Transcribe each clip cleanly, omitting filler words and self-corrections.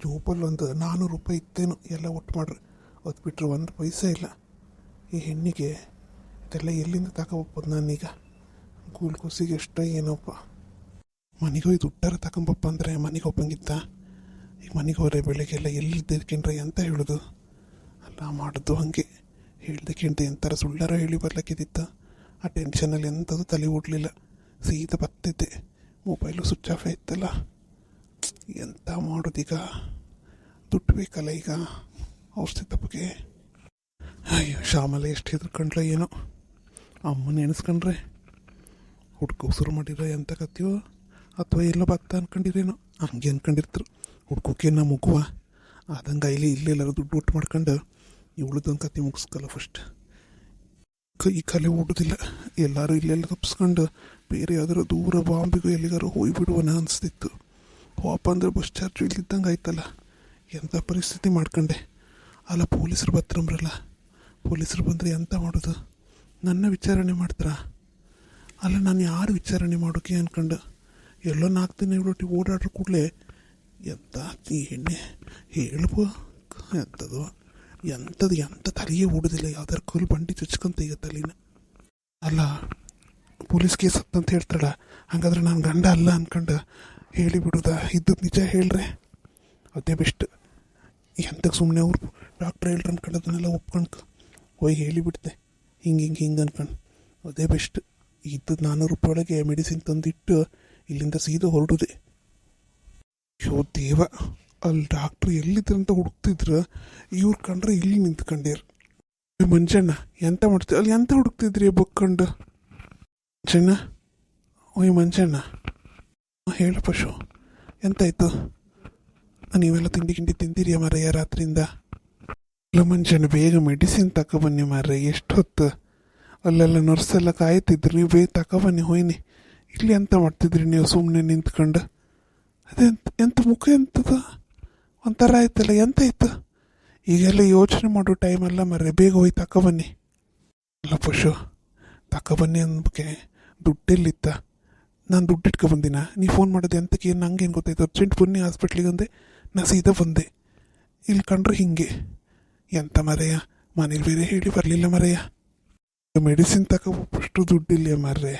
ಜೋಬಲ್ಲಿ ಒಂದು 400 ರೂಪಾಯಿ ಇತ್ತೇನು ಎಲ್ಲ ಒಟ್ಟು ಮಾಡ್ರಿ. ಅದು ಬಿಟ್ಟರೆ ಒಂದು ಪೈಸೆ ಇಲ್ಲ. ಈ ಹೆಣ್ಣಿಗೆ ಇದೆಲ್ಲ ಎಲ್ಲಿಂದ ತಗೋಬೋದು ನಾನೀಗ? ಕೂಸಿಗೆ ಎಷ್ಟೋ ಏನೋಪ್ಪ. ಮನೆಗೆ ಹೋಗಿ ದುಡ್ಡಾರ ತಗೊಂಬಪ್ಪ ಅಂದರೆ ಮನೆಗೆ ಒಬ್ಬಂಗಿತ್ತ. ಈಗ ಮನೆಗೆ ಹೋದ್ರೆ ಬೆಳಿಗ್ಗೆಲ್ಲ ಎಲ್ಲಿದ್ದೇಳ್ಕೊಂಡ್ರೆ ಅಂತ ಹೇಳೋದು ಅಲ್ಲ ಮಾಡೋದು. ಹಾಗೆ ಹೇಳ್ದಕ್ಕಿಂತ ಎಂಥರ ಸುಳ್ಳಾರ ಹೇಳಿ ಬರ್ಲಿಕ್ಕಿದ್ದಿತ್ತು. ಆ ಟೆನ್ಷನಲ್ಲಿ ಎಂಥದ್ದು ತಲೆ ಓಡಲಿಲ್ಲ. ಸೀದಾ ಬರ್ತೈತೆ. ಮೊಬೈಲು ಸ್ವಿಚ್ ಆಫ್ ಆಯ್ತಲ್ಲ. ಎಂತ ಮಾಡೋದೀಗ? ದುಡ್ಡು ಬೇಕಲ್ಲ ಈಗ ಔಷಧಿ ತಪ್ಪಗೆ. ಅಯ್ಯೋ ಶಾಮಲೆ ಎಷ್ಟು ಹೆದರ್ಕೊಂಡ್ಲ ಏನೋ. ಅಮ್ಮನ ಎಣಿಸ್ಕೊಂಡ್ರೆ ಹುಡ್ಕೋ ಶುರು ಮಾಡಿರೋ ಎಂತ ಕತ್ತೀವೋ ಅಥವಾ ಎಲ್ಲ ಭಕ್ತ ಅಂದ್ಕೊಂಡಿರೇನೋ. ಹಂಗೆ ಅಂದ್ಕೊಂಡಿರ್ತರು. ಹುಡ್ಕೋಕೆ ನಾ ಮುಗುವ ಆದಂಗೆ ಇಲ್ಲಿ ಇಲ್ಲೆಲ್ಲರೂ ದುಡ್ಡು ಒಟ್ಟು ಮಾಡ್ಕೊಂಡು ಇವಳದೊಂದು ಕತೆ ಮುಗಿಸ್ಕಲ್ಲ ಫಸ್ಟ್. ಈ ಕಲೆ ಓಡೋದಿಲ್ಲ. ಎಲ್ಲರೂ ಇಲ್ಲೆಲ್ಲ ತಪ್ಪಿಸ್ಕೊಂಡು ಬೇರೆ ಯಾವ್ದಾರು ದೂರ ಬಾಂಬೆಗೂ ಎಲ್ಲಿಗಾರು ಹೋಗಿಬಿಡುವನ ಅನಿಸ್ತಿತ್ತು. ಹೋಪ ಅಂದರೆ ಬಸ್ ಚಾರ್ಜ್ ಇಲ್ದಿದ್ದಂಗೆ ಆಯ್ತಲ್ಲ. ಎಂಥ ಪರಿಸ್ಥಿತಿ ಮಾಡ್ಕೊಂಡೆ. ಅಲ್ಲ ಪೊಲೀಸರು ಬರ್ತಾರಂಬ್ರಲ್ಲ. ಪೊಲೀಸರು ಬಂದರೆ ಎಂತ ಮಾಡೋದು? ನನ್ನ ವಿಚಾರಣೆ ಮಾಡ್ತಾರಾ? ಅಲ್ಲ ನಾನು ಯಾರು ವಿಚಾರಣೆ ಮಾಡೋಕೆ ಅಂದ್ಕೊಂಡು ಎಲ್ಲೋ 4 ದಿನ ಇವಳೊಟ್ಟಿಗೆ ಓಡಾಡ್ರ ಕೂಡಲೇ ಎಂತ ಈ ಎಣ್ಣೆ ಹೇಳ್ಬೋ ಎಂಥದ್ದು ಎಂಥ ತಲೆಯೇ ಓಡೋದಿಲ್ಲ. ಯಾವ್ದಾರು ಕಲ್ಲು ಬಂಡಿ ಚುಚ್ಕೊಂತ ಈಗ ತಲೆನ. ಅಲ್ಲ ಪೊಲೀಸ್ ಕೇಸ್ ಅಂತ ಹೇಳ್ತಾಳ. ಹಾಗಾದ್ರೆ ನಾನು ಗಂಡ ಅಲ್ಲ ಅಂದ್ಕೊಂಡು ಹೇಳಿಬಿಡುದಾ? ಇದ್ದದ್ದು ನಿಜ ಹೇಳ್ರೆ ಅದೇ ಬೆಸ್ಟ್. ಎಂತಕ್ಕೆ ಸುಮ್ಮನೆ ಅವ್ರು ಡಾಕ್ಟ್ರ್ ಹೇಳ್ರು ಅಂದ್ಕೊಂಡು ಅದನ್ನೆಲ್ಲ ಒಪ್ಕೊಂಡು ಹೋಗಿ ಹೇಳಿಬಿಡ್ತೆ ಹಿಂಗೆ ಅಂದ್ಕೊಂಡು ಅದೇ ಬೆಸ್ಟ್. ಇದ್ದದ್ದು 400 ರೂಪಾಯಿ ಒಳಗೆ ಮೆಡಿಸಿನ್ ತಂದಿಟ್ಟು ಇಲ್ಲಿಂದ ಸೀದಾ ಹೊರಡುದೆ. ಯೋ ದೇವ, ಅಲ್ಲಿ ಡಾಕ್ಟ್ರ್ ಎಲ್ಲಿದ್ರಂತ ಹುಡುಕ್ತಿದ್ರು. ಇವ್ರು ಕಂಡ್ರೆ ಇಲ್ಲಿ ನಿಂತ್ಕೊಂಡೇರು. ಮಂಜಣ್ಣ ಎಂತ ಮಾಡ್ತೀವಿ ಅಲ್ಲಿ? ಎಂತ ಹುಡುಕ್ತಿದ್ರಿ ಬಕ್ಕೊಂಡು? ಮಂಜಣ್ಣ, ಓಯ್ ಮಂಜಣ್ಣ ಹೇಳ ಪಶು ಎಂತಾಯ್ತು? ನೀವೆಲ್ಲ ತಿಂಡಿ ತಿಂದಿರಿಯ ಮಾರಯ್ಯ ರಾತ್ರಿಯಿಂದ? ಇಲ್ಲ ಮಂಜಣ್ಣ, ಬೇಗ ಮೆಡಿಸಿನ್ ತಗೊಬನ್ನಿ ಮಾರಯ್ಯ. ಎಷ್ಟು ಹೊತ್ತು ಅಲ್ಲೆಲ್ಲ ನರ್ಸೆಲ್ಲ ಕಾಯ್ತಿದ್ರು. ನೀವು ಬೇಗ ತಗೊಬನ್ನಿ. ಹೋಯ್ನಿ ಇಲ್ಲಿ ಎಂತ ಮಾಡ್ತಿದ್ರಿ ನೀವು ಸುಮ್ಮನೆ ನಿಂತ್ಕೊಂಡು? ಅದೇ ಎಂತ ಮುಖ ಎಂತದ ಒಂಥರ ಆಯ್ತಲ್ಲ, ಎಂತ ಆಯ್ತು? ಈಗೆಲ್ಲ ಯೋಚನೆ ಮಾಡೋ ಟೈಮಲ್ಲ ಮರ್ರೆ. ಬೇಗ ಹೋಗಿ ತಗೊಬನ್ನಿ. ಅಲ್ಲ ಪಶು ತಗೊಬನ್ನಿ ಅಂದಕ್ಕೆ ದುಡ್ಡೆಲ್ಲಿತ್ತ? ನಾನು ದುಡ್ಡು ಇಟ್ಕೊಬಂದಿನ? ನೀವು ಫೋನ್ ಮಾಡೋದು ಎಂತಕ್ಕೆ? ಏನು ನಂಗೇನು ಗೊತ್ತಾಯ್ತು? ಅರ್ಜೆಂಟ್ ಬನ್ನಿ ಹಾಸ್ಪಿಟ್ಲಿಗೆ ಅಂದೆ. ನಾ ಸೀದಾ ಬಂದೆ. ಇಲ್ಲಿ ಕಂಡ್ರೆ ಹಿಂಗೆ ಎಂತ ಮರೆಯ? ಮನೇಲಿ ಬೇರೆ ಹೇಳಿ ಬರಲಿಲ್ಲ ಮರೆಯ. ಮೆಡಿಸಿನ್ ತಗೋಬಷ್ಟು ದುಡ್ಡಿಲ್ಲ ಮರ್ರೆ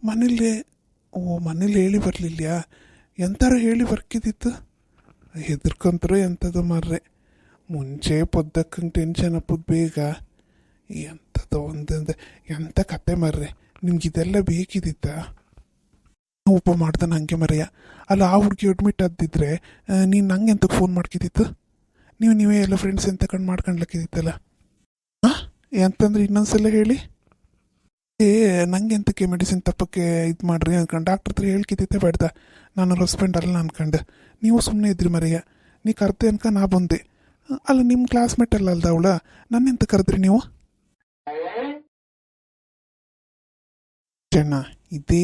ಮನೇಲಿ. ಮನೇಲಿ ಹೇಳಿ ಬರಲಿಲ್ಲ. ಎಂಥಾರ ಹೇಳಿ ಬರ್ಕಿದ್ದಿತ್ತು? ಹೆದರ್ಕೊಂತಾರೆ ಎಂಥದ್ದು ಮರ್ರೆ. ಮುಂಚೆ ಪೊದ್ದಕ್ಕಂಗೆ ಟೆನ್ಷನ್ ಅಪ್ಪದು ಬೇಗ. ಎಂಥದ್ದು ಒಂದೊಂದು ಎಂಥ ಕತೆ ಮರ್ರೆ. ನಿಮ್ಗೆ ಇದೆಲ್ಲ ಬೇಕಿದ್ದಿತ್ತ? ಒಬ್ಬ ಮಾಡ್ತಾನೆ ಹಂಗೆ ಮರೆಯ. ಅಲ್ಲ ಆ ಹುಡುಗಿ ಅಡ್ಮಿಟ್ ಆದಿದ್ರೆ ನೀನು ನಂಗೆ ಎಂತಕ್ಕೆ ಫೋನ್ ಮಾಡ್ಕಿದ್ದಿತ್ತು? ನೀವೇ ಎಲ್ಲ ಫ್ರೆಂಡ್ಸ್ ಎಂತ ಕಂಡು ಮಾಡ್ಕೊಂಡ್ಲಕ್ಕಿದ್ದಿತ್ತಲ್ಲ. ಹಾಂ ಎಂತಂದ್ರೆ ಇನ್ನೊಂದ್ಸಲ ಹೇಳಿ. ನಂಗೆ ಎಂತಕ್ಕೆ ಮೆಡಿಸಿನ್ ತಪ್ಪಕ್ಕೆ ಇದು ಮಾಡ್ರಿ ಅನ್ಕೊಂಡು ಡಾಕ್ಟ್ರ್ ಹತ್ರ ಹೇಳ್ಕಿದ್ದಿತ್ತೆ ಬೇಡ್ದ? ನಾನು ಹಸ್ಬೆಂಡ್ ಅಲ್ಲ ಅನ್ಕೊಂಡು ನೀವು ಸುಮ್ಮನೆ ಇದ್ರಿ ಮರೆಯ. ನೀ ಕರ್ದೆ ಅನ್ಕ ನಾ ಬಂದೆ. ಅಲ್ಲ ನಿಮ್ಮ ಕ್ಲಾಸ್ಮೇಟ್ ಅಲ್ಲ ಅಲ್ದ ಅವಳ? ನನ್ನೆಂತ ಕರೆದ್ರಿ ನೀವು? ಚೆನ್ನ ಇದೇ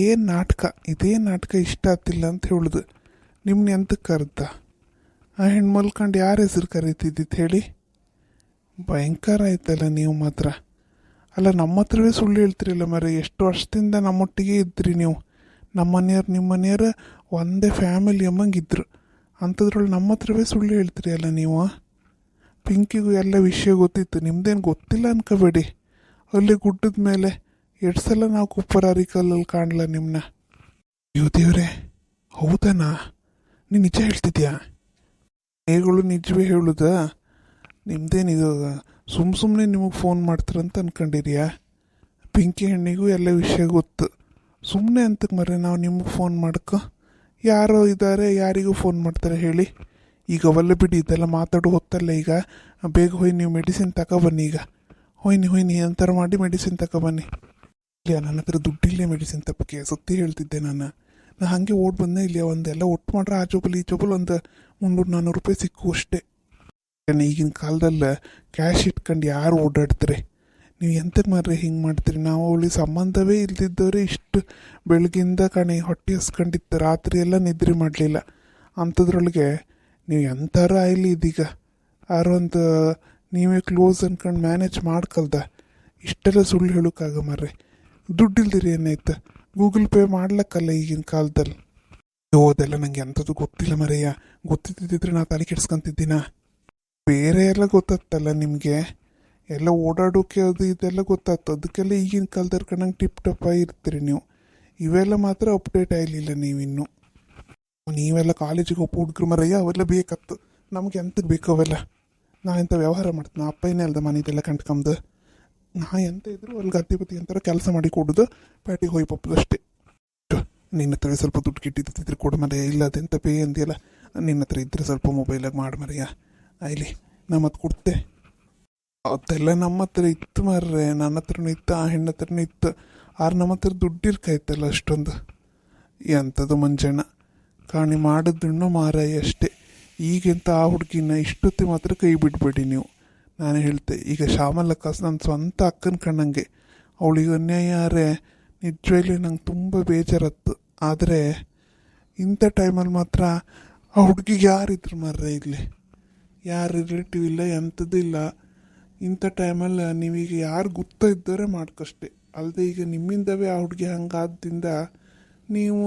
ನಾಟಕ ಇಷ್ಟ ಆಗ್ತಿಲ್ಲ ಅಂತ ಹೇಳುದು. ನಿಮ್ಮನ್ನ ಎಂತಕ್ಕೆ ಕರೆದ? ಆ ಹೆಣ್ಣು ಮಲ್ಕೊಂಡು ಯಾರ ಹೆಸರು ಕರೀತಿದ್ದಿತ್ತು ಹೇಳಿ? ಭಯಂಕರ ಆಯ್ತಲ್ಲ ನೀವು ಮಾತ್ರ. ಅಲ್ಲ ನಮ್ಮ ಹತ್ರವೇ ಸುಳ್ಳು ಹೇಳ್ತಿರಲ್ಲ ಮರೆ. ಎಷ್ಟು ವರ್ಷದಿಂದ ನಮ್ಮೊಟ್ಟಿಗೆ ಇದ್ರಿ ನೀವು. ನಿಮ್ಮ ಮನೆಯವ್ರು ಒಂದೇ ಫ್ಯಾಮಿಲಿ ಅಮ್ಮಂಗಿದ್ರು. ಅಂಥದ್ರೊಳಗೆ ನಮ್ಮ ಹತ್ರವೇ ಸುಳ್ಳು ಹೇಳ್ತೀರಿ ಅಲ್ಲ ನೀವು. ಪಿಂಕಿಗೂ ಎಲ್ಲ ವಿಷಯ ಗೊತ್ತಿತ್ತು. ನಿಮ್ದೇನು ಗೊತ್ತಿಲ್ಲ ಅನ್ಕೋಬೇಡಿ. ಅಲ್ಲಿ ಗುಡ್ಡದ ಮೇಲೆ 2 ಸಲ ನಾವು ಕುಪ್ಪರಾರಿ ಕಲ್ಲಲ್ಲಿ ಕಾಣಲ್ಲ ನಿಮ್ಮನ್ನ. ಅಯ್ಯೋ ದೇವ್ರೆ, ಹೌದನಾ? ನೀನು ನಿಜ ಹೇಳ್ತಿದ್ಯಾ? ಹೇಗಳು ನಿಜವೇ ಹೇಳುದಾ? ನಿಮ್ದೇನಿದು ಸುಮ್ಮನೆ ನಿಮಗೆ ಫೋನ್ ಮಾಡ್ತಾರಂತ ಅನ್ಕೊಂಡಿರಿಯಾ? ಪಿಂಕಿ ಹೆಣ್ಣಿಗೂ ಎಲ್ಲ ವಿಷಯ ಗೊತ್ತು. ಸುಮ್ಮನೆ ಅಂತಕ್ಕೆ ಮರ್ರೆ ನಾವು ನಿಮಗೆ ಫೋನ್ ಮಾಡ್ಕೊ. ಯಾರೋ ಇದ್ದಾರೆ, ಯಾರಿಗೂ ಫೋನ್ ಮಾಡ್ತಾರೆ ಹೇಳಿ? ಈಗ ಅವೆಲ್ಲ ಬಿಡಿ, ಇದೆಲ್ಲ ಮಾತಾಡೋ ಹೊತ್ತಲ್ಲ ಈಗ. ಬೇಗ ಹೋಗಿ ನೀವು ಮೆಡಿಸಿನ್ ತಗೊಬನ್ನಿ. ಈಗ ಹೋಯ್ನಿ ಅಂತಾರ ಮಾಡಿ ಮೆಡಿಸಿನ್ ತಗೊಬನ್ನಿ. ಇಲ್ಲ ನನ್ನ ಹತ್ರ ದುಡ್ಡಿಲ್ಲೇ ಮೆಡಿಸಿನ್ ತಪ್ಪಕ್ಕೆ ಸತ್ಯ ಹೇಳ್ತಿದ್ದೆ ನಾನು ಹಾಗೆ ಓಡ್ ಬಂದೆ. ಇಲ್ಲಿ ಒಂದೆಲ್ಲ ಒಟ್ಟು ಮಾಡ್ರೆ ಆ ಜೋಬಲ್ ಈ ಜೋಬಲ್ ಒಂದು 300-400 ರೂಪಾಯಿ ಸಿಕ್ಕು ಅಷ್ಟೇ. ಈಗಿನ ಕಾಲದಲ್ಲಿ ಕ್ಯಾಶ್ ಇಟ್ಕೊಂಡು ಯಾರು ಓಡಾಡ್ತಾರೆ? ನೀವು ಎಂತಕ್ಕೆ ಮಾರ್ರೆ ಹಿಂಗೆ ಮಾಡ್ತೀರಿ? ನಾವು ಅವಳಿಗೆ ಸಂಬಂಧವೇ ಇಲ್ದಿದ್ದವ್ರೆ ಇಷ್ಟು ಬೆಳಗಿಂದ ಹೊಟ್ಟೆ ಹಸ್ಕೊಂಡಿತ್ತು. ರಾತ್ರಿ ಎಲ್ಲ ನಿದ್ರೆ ಮಾಡಲಿಲ್ಲ. ಅಂಥದ್ರೊಳಗೆ ನೀವು ಎಂಥಾರ ಆಯ್ಲಿ ಇದೀಗ ಯಾರೋ ಒಂದು ನೀವೇ ಕ್ಲೋಸ್ ಅಂದ್ಕೊಂಡು ಮ್ಯಾನೇಜ್ ಮಾಡ್ಕಲ್ದ. ಇಷ್ಟೆಲ್ಲ ಸುಳ್ಳು ಹೇಳೋಕ್ಕಾಗ ಮಾರ್ರೆ. ದುಡ್ಡಿಲ್ದಿರಿ ಏನಾಯ್ತು? ಗೂಗಲ್ ಪೇ ಮಾಡ್ಲಕ್ಕಲ್ಲ ಈಗಿನ ಕಾಲದಲ್ಲಿ. ಓದೆಲ್ಲ ನಂಗೆ ಎಂಥದ್ದು ಗೊತ್ತಿಲ್ಲ ಮರೆಯ. ಗೊತ್ತಿದ್ದಿದ್ರೆ ನಾ ತಲೆ ಕೆಡ್ಸ್ಕೊಂತಿದ್ದೀನ. ಬೇರೆ ಎಲ್ಲ ಗೊತ್ತಾಗ್ತಲ್ಲ ನಿಮಗೆ, ಎಲ್ಲ ಓಡಾಡೋಕೆ ಅದು ಇದೆಲ್ಲ ಗೊತ್ತಾಗ್ತು. ಅದಕ್ಕೆಲ್ಲ ಈಗಿನ ಕಾಲದವ್ರ ಕಣ್ಣಂಗೆ ಟಿಪ್ ಟಪ್ ಆಗಿರ್ತೀರಿ ನೀವು. ಇವೆಲ್ಲ ಮಾತ್ರ ಅಪ್ಡೇಟ್ ಆಗಲಿಲ್ಲ ನೀವಿನ್ನು. ನೀವೆಲ್ಲ ಕಾಲೇಜಿಗೆ ಒಬ್ಬ ಹುಡುಗರು ಮರಯ್ಯ, ಅವೆಲ್ಲ ಬೇಕತ್ತು. ನಮಗೆ ಎಂತಕ್ಕೆ ಬೇಕು ಅವೆಲ್ಲ? ನಾ ಎಂಥ ವ್ಯವಹಾರ ಮಾಡ್ತೀನಿ, ಅಪ್ಪ ಏನೇ ಅಲ್ದ ಮನೆದೆಲ್ಲ ಕಂಡ್ಕೊಂಬುದು. ನಾ ಎಂತ ಇದ್ರು ಅಲ್ಲಿ ಗದ್ದೆ ಅಂತಾರ ಕೆಲಸ ಮಾಡಿ ಕೊಡೋದು, ಪ್ಯಾಟಿಗೆ ಹೋಗಿ ಪಪ್ಪದು ಅಷ್ಟೇ. ನಿನ್ನ ಹತ್ರ ಸ್ವಲ್ಪ ದುಡ್ಡು ಗಿಟ್ಟಿದ್ದಿದ್ರೆ ಕೊಡು ಮರೆಯ. ಇಲ್ಲ ಅದೆಂತ ಪೇ ಅಂದಿಯಲ್ಲ, ನಿನ್ನ ಹತ್ರ ಇದ್ದರೆ ಸ್ವಲ್ಪ ಮೊಬೈಲಾಗಿ ಮಾಡಿ ಮರೆಯ. ಆಯ್ಲಿ ನಾ ಮತ್ತೆ ಕೊಡ್ತೆ. ಅದೆಲ್ಲ ನಮ್ಮ ಹತ್ರ ಇತ್ತು ಮಾರ್ರೆ, ನನ್ನ ಹತ್ರನೂ ಇತ್ತು, ಆ ಹೆಣ್ಣ ಹತ್ರನೂ ಇತ್ತು. ಆದ್ರೆ ನಮ್ಮ ಹತ್ರ ದುಡ್ಡು ಇರ್ಕಾಯ್ತಲ್ಲ ಅಷ್ಟೊಂದು. ಎಂಥದ್ದು ಮಂಜಣ್ಣ ಕಾಣಿ ಮಾಡಿದ್ದುಣ್ಣು ಮಾರಾಯ ಅಷ್ಟೇ. ಈಗೆಂತ ಆ ಹುಡುಗಿನ ಇಷ್ಟೊತ್ತಿ ಮಾತ್ರ ಕೈ ಬಿಡಬೇಡಿ ನೀವು. ನಾನು ಹೇಳ್ತೆ, ಈಗ ಶ್ಯಾಮಲಕ್ಕ ನನ್ನ ಸ್ವಂತ ಅಕ್ಕನ ಕಣ್ಣಂಗೆ. ಅವಳಿಗೆ ಅನ್ಯಾಯ ಯಾರೇ ನಿಜವಾಗ್ಲೂ ನಂಗೆ ತುಂಬ ಬೇಜಾರತ್ತು. ಆದರೆ ಇಂಥ ಟೈಮಲ್ಲಿ ಮಾತ್ರ ಆ ಹುಡುಗಿಗೆ ಯಾರಿದ್ರು ಮಾರ್ರೆ ಇಲ್ಲಿ? ಯಾರು ರಿಲೇಟಿವ್ ಇಲ್ಲ, ಎಂಥದ್ದು ಇಲ್ಲ. ಇಂಥ ಟೈಮಲ್ಲಿ ನೀವೀಗ ಯಾರು ಗೊತ್ತ ಇದ್ದವರೇ ಮಾಡ್ಕಷ್ಟೆ. ಅಲ್ಲದೆ ಈಗ ನಿಮ್ಮಿಂದವೇ ಆ ಹುಡುಗಿ ಹಂಗಾದ್ದರಿಂದ ನೀವು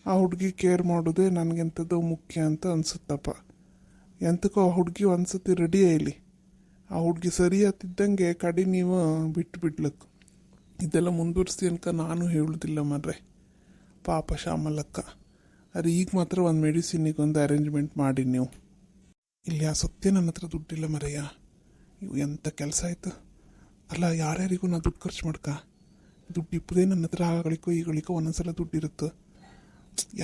ಆ ಹುಡುಗಿ ಕೇರ್ ಮಾಡೋದೇ ನನಗೆಂಥದ್ದು ಮುಖ್ಯ ಅಂತ ಅನಿಸುತ್ತಪ್ಪ. ಎಂತಕ್ಕೂ ಆ ಹುಡುಗಿ ಒಂದ್ಸತಿ ರೆಡಿ ಆಯ್ಲಿ. ಆ ಹುಡುಗಿ ಸರಿ ಆತಿದ್ದಂಗೆ ಕಡೆ ನೀವು ಬಿಟ್ಟು ಬಿಡ್ಲಕ್ಕೆ. ಇದೆಲ್ಲ ಮುಂದುವರಿಸಿ ಅನ್ಕ ನಾನು ಹೇಳುವುದಿಲ್ಲ ಮಾರ್ರೆ. ಪಾಪ ಶ್ಯಾಮಲಕ್ಕ. ಆದರೆ ಈಗ ಮಾತ್ರ ಒಂದು ಮೆಡಿಸಿನಿಗೆ ಒಂದು ಅರೇಂಜ್ಮೆಂಟ್ ಮಾಡಿ ನೀವು. ಇಲ್ಲಿ ಆ ಸತ್ಯ ನನ್ನ ಹತ್ರ ದುಡ್ಡಿಲ್ಲ ಮರೆಯ. ಇವು ಎಂಥ ಕೆಲಸ ಆಯ್ತು ಅಲ್ಲ. ಯಾರ್ಯಾರಿಗೂ ನಾ ದುಡ್ಡು ಖರ್ಚು ಮಾಡ್ಕ. ದುಡ್ಡು ಇಪ್ಪದೇ ನನ್ನ ಹತ್ರ ಆಗಳಿಕೋ ಈಗಳಿಕೋ ಒಂದೊಂದ್ಸಲ ದುಡ್ಡು ಇರುತ್ತೆ.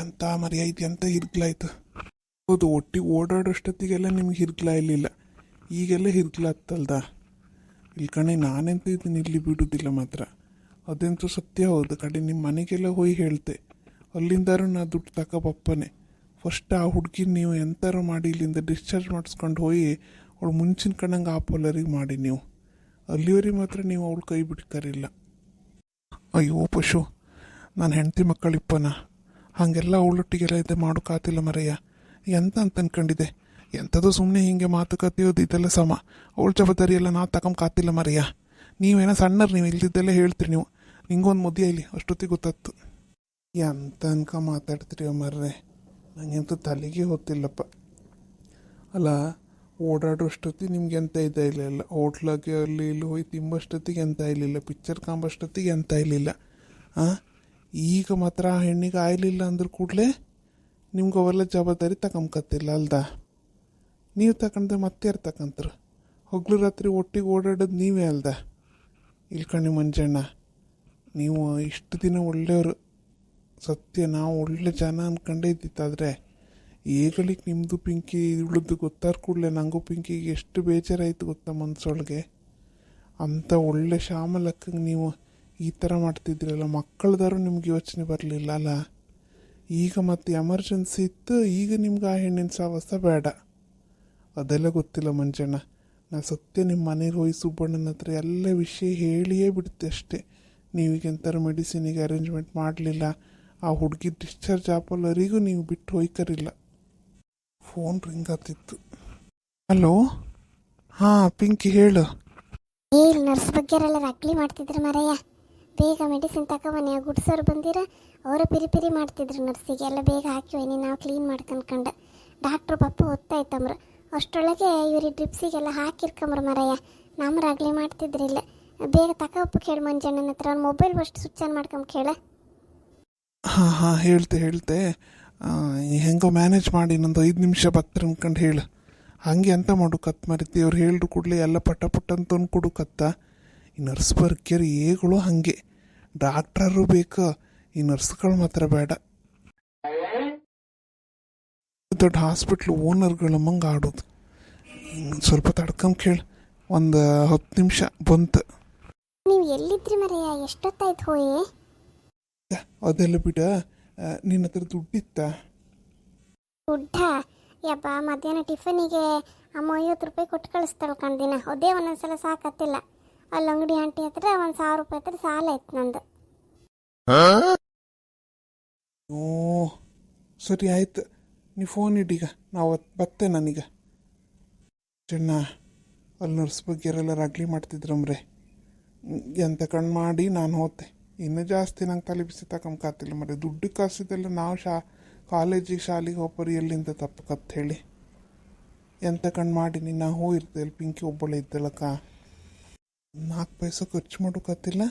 ಎಂಥ ಮರೆಯ ಇದು, ಎಂಥ ಹಿರ್ಗ್ಲಾಯ್ತು. ಹೌದು, ಒಟ್ಟಿಗೆ ಓಡಾಡೋಷ್ಟೊತ್ತಿಗೆಲ್ಲ ನಿಮ್ಗೆ ಹಿರ್ಗ್ಲ ಇರಲಿಲ್ಲ, ಈಗೆಲ್ಲ ಹಿರ್ಗ್ಲ ಹತ್ತಲ್ದ. ಇಲ್ಲಿ ಕಣೆ ನಾನೆಂತ ಇದನ್ನು ಇಲ್ಲಿ ಬಿಡೋದಿಲ್ಲ ಮಾತ್ರ. ಅದಂತೂ ಸತ್ಯ ಹೌದು. ಕಡೆ ನಿಮ್ಮ ಮನೆಗೆಲ್ಲ ಹೋಗಿ ಹೇಳ್ತೆ, ಅಲ್ಲಿಂದಾರು ನಾ ದುಡ್ಡು ತಗೋಬಪ್ಪನೆ. ಫಸ್ಟ್ ಆ ಹುಡುಗಿ ನೀವು ಎಂಥಾರು ಮಾಡಿ ಇಲ್ಲಿಂದ ಡಿಸ್ಚಾರ್ಜ್ ಮಾಡಿಸ್ಕೊಂಡು ಹೋಗಿ ಅವಳು ಮುಂಚಿನ ಕಣ್ಣಂಗೆ ಆ ಪೋಲರಿಗೆ ಮಾಡಿ ನೀವು. ಅಲ್ಲಿವರೆಗೆ ಮಾತ್ರ ನೀವು ಅವಳು ಕೈ ಬಿಡ್ತಾರಿಲ್ಲ. ಅಯ್ಯೋ ಪಶು, ನಾನು ಹೆಂಡತಿ ಮಕ್ಕಳಿಪ್ಪನ ಹಾಗೆಲ್ಲ ಅವಳೊಟ್ಟಿಗೆಲ್ಲ ಇದೆ ಮಾಡೋಕ್ಕಾತಿಲ್ಲ ಮರೆಯ. ಎಂತ ಅಂತ ಅನ್ಕೊಂಡಿದ್ದೆ? ಎಂಥದ್ದು ಸುಮ್ಮನೆ ಹೀಗೆ ಮಾತುಕತೆಯೋದು ಇದೆಲ್ಲ ಸಮ. ಅವಳ ಜವಾಬ್ದಾರಿ ಎಲ್ಲ ನಾವು ತಗೊಂಬಕಾತಿಲ್ಲ ಮರೆಯ. ನೀವೇನೋ ಸಣ್ಣರು, ನೀವು ಇಲ್ದಿದ್ದೆಲ್ಲ ಹೇಳ್ತೀರಿ ನೀವು. ನಿಂಗೊಂದು ಮದುವೆ ಇಲ್ಲಿ ಅಷ್ಟೊತ್ತಿಗೆ ಗೊತ್ತಾಗ್ತು. ಎಂತ ಅನ್ಕ ಮಾತಾಡ್ತೀರಿ ಮರ್ರೆ, ನನಗಂತೂ ತಲೆಗೆ ಹೊತ್ತಿಲ್ಲಪ್ಪ. ಅಲ್ಲ, ಓಡಾಡೋಷ್ಟೊತ್ತಿಗೆ ನಿಮ್ಗೆ ಎಂತ ಇದೆ ಇಲ್ಲ, ಹೋಟ್ಲಾಗೆ ಅಲ್ಲಿ ಇಲ್ಲಿ ಹೋಗಿ ತಿಂಬಷ್ಟೊತ್ತಿಗೆ ಎಂತ ಇರಲಿಲ್ಲ, ಪಿಕ್ಚರ್ ಕಾಂಬಷ್ಟೊತ್ತಿಗೆ ಎಂತ ಇರಲಿಲ್ಲ. ಈಗ ಮಾತ್ರ ಆ ಹೆಣ್ಣಿಗೆ ಆಯ್ಲಿಲ್ಲ ಅಂದ್ರ ಕೂಡಲೇ ನಿಮ್ಗೆ ಅವೆಲ್ಲ ಜವಾಬ್ದಾರಿ ತಗೊಂಬಕತ್ತಿಲ್ಲ ಅಲ್ದ? ನೀವು ತಗೊಂಡ್ರೆ ಮತ್ತೆ ಯಾರು ತಗೊಂತಾರೆ? ಹಗಲು ರಾತ್ರಿ ಒಟ್ಟಿಗೆ ಓಡಾಡೋದು ನೀವೇ ಅಲ್ದ? ಇಲ್ಕಣಿ ಮಂಜಣ್ಣ, ನೀವು ಇಷ್ಟು ದಿನ ಒಳ್ಳೆಯವರು ಸತ್ಯ. ನಾವು ಒಳ್ಳೆ ಜನ ಅಂದ್ಕೊಂಡೇ ಇದ್ದಿತ್ತಾದರೆ ಈಗಳಿಗೆ ನಿಮ್ಮದು ಪಿಂಕಿ ಉಳಿದು ಗೊತ್ತಾರ ಕೂಡಲೇ ನನಗೂ ಪಿಂಕಿಗೆ ಎಷ್ಟು ಬೇಜಾರಾಯಿತು ಗೊತ್ತಾ ಮನಸ್ಸೊಳಗೆ. ಅಂಥ ಒಳ್ಳೆ ಶ್ಯಾಮಲಕ್ಕಂಗೆ ನೀವು ಈ ಥರ ಮಾಡ್ತಿದ್ರಲ್ಲ. ಮಕ್ಕಳದಾರು ನಿಮ್ಗೆ ಯೋಚನೆ ಬರಲಿಲ್ಲ ಅಲ್ಲ. ಈಗ ಮತ್ತೆ ಎಮರ್ಜೆನ್ಸಿ ಇತ್ತು, ಈಗ ನಿಮ್ಗೆ ಆ ಹೆಣ್ಣಿನ ಸಾವಸ ಬೇಡ. ಅದೆಲ್ಲ ಗೊತ್ತಿಲ್ಲ ಮಂಜಣ್ಣ. ನಾ ಸತ್ಯ ನಿಮ್ಮ ಮನೆಗೆ ಹೋಗಿ ಸುಬ್ಬಣ್ಣನ ಹತ್ರ ಎಲ್ಲ ವಿಷಯ ಹೇಳಿಯೇ ಬಿಡುತ್ತೆ ಅಷ್ಟೇ. ನೀವೀಗೆಂಥರ ಮೆಡಿಸಿನಿಗೆ ಅರೇಂಜ್ಮೆಂಟ್ ಮಾಡಲಿಲ್ಲ, ಆ ಹುಡುಗಿ ಡಿಸ್ಚಾರ್ಜ್ ಆಪಲ್ಲರಿಗೂ ನೀವು ಬಿಟ್ಟು ಹೋಯ್ಕರಿಲ್ಲ. ಫೋನ್ ರಿಂಗ್ ಆಗ್ತಿತ್ತು. ಹಲೋ, ಹಾಂ ಪಿಂಕಿ ಹೇಳು. ಇಲ್ಲಿ ನರ್ಸ್ ಬಗ್ಗೆರೆಲ್ಲ ರಗ್ಲಿ ಮಾಡ್ತಿದ್ರು ಮರಯ್ಯ. ಬೇಗ ಮೆಡಿಸಿನ್ ತಗೊಬನ್ನಿ. ಆ ಗುಡ್ಸೋರು ಬಂದಿರ, ಅವರು ಪಿರಿ ಪಿರಿ ಮಾಡ್ತಿದ್ರು ನರ್ಸಿಗೆ. ಎಲ್ಲ ಬೇಗ ಹಾಕಿ ಹೋಯ್ನಿ, ನಾವು ಕ್ಲೀನ್ ಮಾಡ್ಕೊಂಡ್ಕಂಡು. ಡಾಕ್ಟ್ರು ಪಪ್ಪ ಓದ್ತಾಯ್ತಮ್ರು. ಅಷ್ಟರೊಳಗೆ ಇವ್ರಿಗೆ ಡ್ರಿಪ್ಸಿಗೆಲ್ಲ ಹಾಕಿರ್ಕೊಂಬ್ರು ಮರಯ್ಯ. ನಮ್ಮ ರಗ್ಲಿ ಮಾಡ್ತಿದ್ರಿಲ್ಲ. ಬೇಗ ತಗೊಪ್ಪು ಕೇಳಿ ಮಂಜಣ್ಣನ ಹತ್ರ. ಅವ್ನು ಮೊಬೈಲ್ ಫಸ್ಟ್ ಸ್ವಿಚ್ ಆನ್ ಮಾಡ್ಕೊಂಬ ಕೇಳ. ಹಾಂ ಹಾಂ ಹೇಳ್ತೆ. ಹೆಂಗೋ ಮ್ಯಾನೇಜ್ ಮಾಡಿ ಇನ್ನೊಂದು 5 ನಿಮಿಷ ಬತ್ತರ ಅನ್ಕೊಂಡು ಹೇಳು. ಹಾಗೆ ಎಂತ ಮಾಡು ಕತ್ ಮರಿತಿ. ಅವ್ರು ಹೇಳ್ರು ಕೂಡಲೇ ಎಲ್ಲ ಪಟ್ಟ ಅಂತ ಅಂದ್ಕೊಡು ಕತ್ತ. ಈ ನರ್ಸ್ ಬರ್ಕೇರಿ ಏಗಳು ಹಾಗೆ. ಡಾಕ್ಟ್ರರು ಬೇಕು, ಈ ನರ್ಸ್ಗಳು ಮಾತ್ರ ಬೇಡ. ದೊಡ್ಡ ಹಾಸ್ಪಿಟ್ಲ್ ಓನರ್ಗಳಮ್ಮಂಗೆ ಆಡೋದು. ಸ್ವಲ್ಪ ತಡ್ಕೊಂಡ್ ಕೇಳಿ. ಒಂದು 10 ನಿಮಿಷ ಬಂತು. ನೀವು ಎಲ್ಲಿದ್ರಿ ಮರಯ್ಯ? ಎಷ್ಟೊತ್ತಾಯ್ತು ಹೋಯಿ? ಅದೆಲ್ಲ ಬಿಡ, ನಿನ್ನ ಹತ್ರ ದುಡ್ಡಿತ್ತ? ದುಡ್ಡ? ಯಬ್ಬಾ, ಮಧ್ಯಾಹ್ನ ಟಿಫನಿಗೆ ಅಮ್ಮ 50 ರೂಪಾಯಿ ಕೊಟ್ಟು ಕಳಿಸ್ತಾಳೆ ಕಂದಿನ. ಅದೇ ಒಂದೊಂದ್ಸಲ ಸಾಕತ್ತಿಲ್ಲ. ಅಲ್ಲಿ ಅಂಗಡಿ ಆಂಟಿ ಹತ್ರ 1000 ರೂಪಾಯಿ ಹತ್ರ ಸಾಲ ಆಯ್ತು ನಂದು. ಓ ಸರಿ ಆಯ್ತು, ನೀವು ಫೋನ್ ಇಡೀಗ. ನಾವು ಬತ್ತೆ ನನಗೆ ಚೆನ್ನ. ಅಲ್ಲಿ ನರ್ಸ್ ಬಗ್ಗೆ ಯಾರೆಲ್ಲ ರಗ್ಲಿ ಮಾಡ್ತಿದ್ರಮ್ರೆ. ಎಂತ ಕಣ್ಣು ಮಾಡಿ ನಾನು ಹೋದೆ. ಇನ್ನೂ ಜಾಸ್ತಿ ನಂಗೆ ತಲೆ ಬಿಸಿ ತಗೊಂಬಕಾತಿಲ್ಲ ಮರೆ. ದುಡ್ಡು ಕಾಸಿದೆಲ್ಲ ನಾವು ಕಾಲೇಜಿಗೆ ಶಾಲೆಗೆ ಹೋಗ್ಬರಿ ಎಲ್ಲಿಂದ ತಪ್ಪಕತ್ ಹೇಳಿ. ಎಂತ ಕಣ್ಣು ಮಾಡೀನಿ ನಾ ಹೋಗಿರ್ತೇವೆ ಪಿಂಕಿ ಒಬ್ಬಳೆ ಇದ್ದಳಕ್ಕ. 4 ಪೈಸೆ ಖರ್ಚು ಮಾಡೋಕತ್ತಿಲ್ಲ,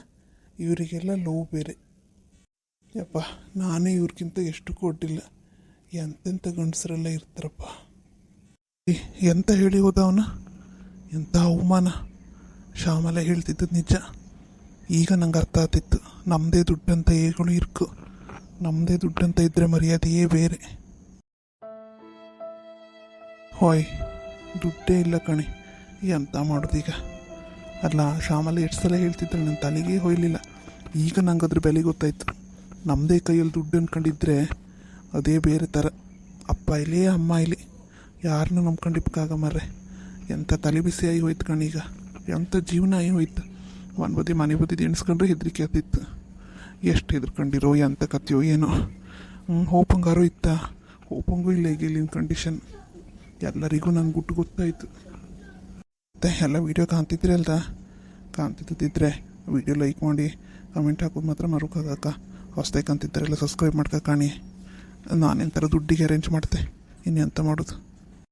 ಇವರಿಗೆಲ್ಲ ಲವ್ ಬೇರೆ. ಯಪ್ಪ ನಾನೇ ಇವ್ರಿಗಿಂತ ಎಷ್ಟು ಕೊಟ್ಟಿಲ್ಲ. ಎಂತೆಂಥ ಗಂಡಸರೆಲ್ಲ ಇರ್ತಾರಪ್ಪ. ಎಂತ ಹೇಳಿ ಹೋದ ಅವನ, ಎಂಥ ಅವಮಾನ. ಶ್ಯಾಮಲ ಹೇಳ್ತಿದ್ದದ್ದು ನಿಜ. ಈಗ ನಂಗೆ ಅರ್ಥ ಆಗ್ತಿತ್ತು, ನಮ್ಮದೇ ದುಡ್ಡಂತ ಏಗಳು ಇರ್ಕು, ನಮ್ಮದೇ ದುಡ್ಡಂತ ಇದ್ದರೆ ಮರ್ಯಾದೆಯೇ ಬೇರೆ. ಹೋಯ್ ದುಡ್ಡೇ ಇಲ್ಲ ಕಣೆ, ಎಂತ ಮಾಡೋದೀಗ. ಅಲ್ಲ ಶ್ಯಾಮಲ ಎಷ್ಟು ಸಲ ಹೇಳ್ತಿದ್ರು, ನನ್ನ ತಲೆಗೇ ಹೋಯ್ಲಿಲ್ಲ. ಈಗ ನಂಗೆ ಅದ್ರ ಬೆಲೆ ಗೊತ್ತಾಯ್ತು. ನಮ್ಮದೇ ಕೈಯಲ್ಲಿ ದುಡ್ಡು ಅನ್ಕೊಂಡಿದ್ರೆ ಅದೇ ಬೇರೆ ಥರ. ಅಪ್ಪ ಇಲ್ಲಿ ಅಮ್ಮ ಇಲ್ಲಿ ಯಾರನ್ನೂ ನಂಬ್ಕೊಂಡಿಪ್ಪಾಗ ಮರ್ರೆ. ಎಂಥ ತಲೆ ಬಿಸಿಯಾಗಿ ಹೋಯ್ತು ಕಣೀಗ, ಎಂಥ ಜೀವನ ಆಗಿ ಹೋಯ್ತು. ಒಂದು ಬದಿ ಮನೆ ಬದಿ ಎಣಿಸ್ಕೊಂಡ್ರೆ ಹೆದರಿಕೆ ಆಗ್ತಿತ್ತು. ಎಷ್ಟು ಹೆದರ್ಕೊಂಡಿರೋ ಎಂಥ ಕಥೆಯೋ ಏನೋ. ಹೋಪಂಗಾರೋ ಇತ್ತ, ಹೋಪಂಗೂ ಇಲ್ಲ ಈಗ ಇಲ್ಲಿನ ಕಂಡೀಷನ್. ಎಲ್ಲರಿಗೂ ನಂಗೆ ಗುಟ್ಟು ಗೊತ್ತಾಯಿತು. ಮತ್ತು ಎಲ್ಲ ವೀಡಿಯೋ ಕಾಣ್ತಿದ್ರಲ್ದ, ಕಾಣ್ತಿದ್ದಿದ್ರೆ ವೀಡಿಯೋ ಲೈಕ್ ಮಾಡಿ ಕಮೆಂಟ್ ಹಾಕೋದು ಮಾತ್ರ ಮರುಕಾಗಕ್ಕ. ಹೊಸ್ದಾಗಿ ಕಾಣ್ತಿದ್ದಾರೆಲ್ಲ ಸಬ್ಸ್ಕ್ರೈಬ್ ಮಾಡ್ಕೊ ಕಾಣಿ. ನಾನೆಂಥರ ದುಡ್ಡಿಗೆ ಅರೇಂಜ್ ಮಾಡ್ತೆ, ಇನ್ನೆಂತ ಮಾಡೋದು.